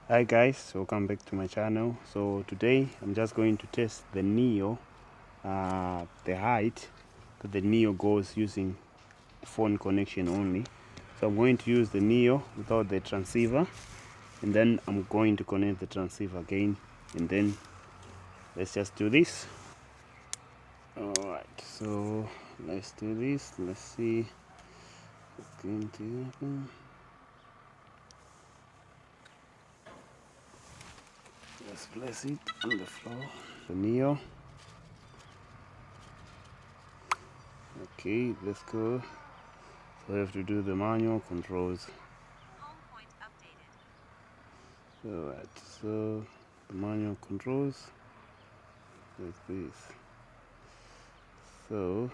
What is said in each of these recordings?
Hi guys, welcome back to my channel. So today I'm just going to test the Neo, the height that the Neo goes using phone connection only. So I'm going to use the Neo without the transceiver, and then I'm going to connect the transceiver again, and then let's just do this. Alright, so let's do this. Let's see what's going to happen. Let's place it on the floor. The Neo. Okay, let's go. So I have to do the manual controls. Alright, so the manual controls is this. So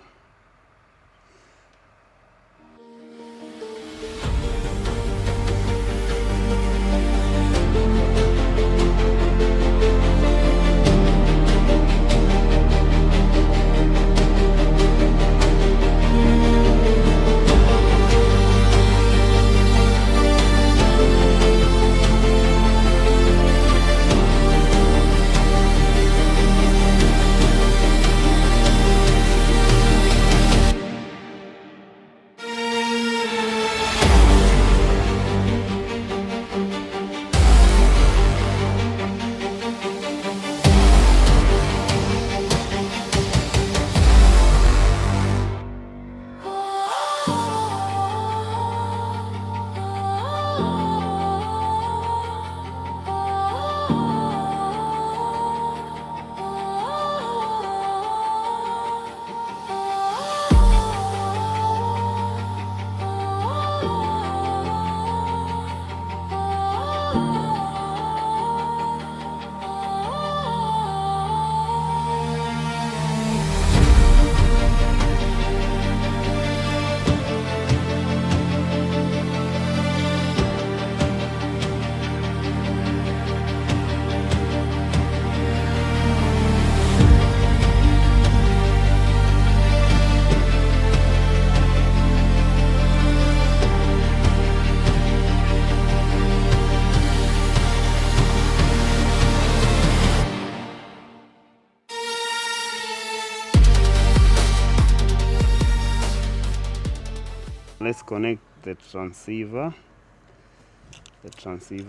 let's connect the transceiver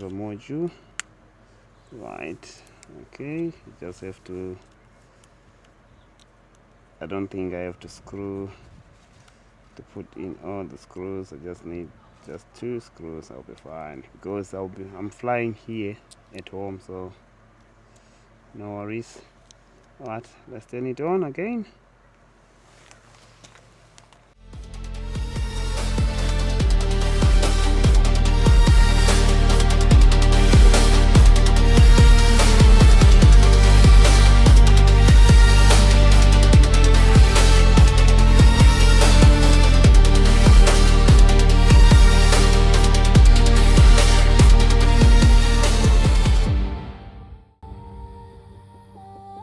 module. Right, okay, you just have to, I don't think I have to put in all the screws. I just need just 2 screws. I'll be fine, because I'm flying here at home, so no worries. Alright, let's turn it on again.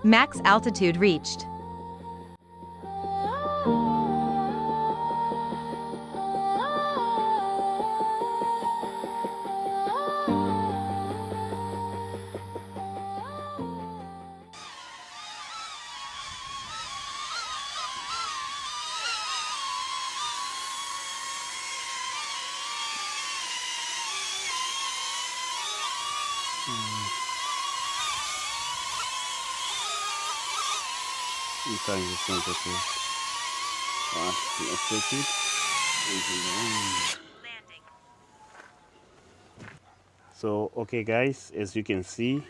Max altitude reached. Sometimes it's sensitive. Let's take it. So okay guys, as you can see,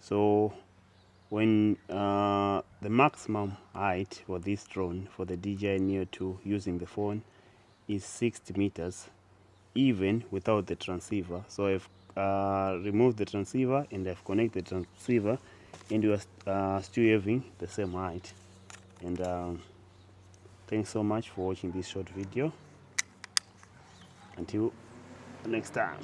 so when the maximum height for this drone, for the DJI Neo 2 using the phone, is 60 meters, even without the transceiver. So I've removed the transceiver and I've connected the transceiver, and we are still having the same height. And thanks so much for watching this short video. Until next time.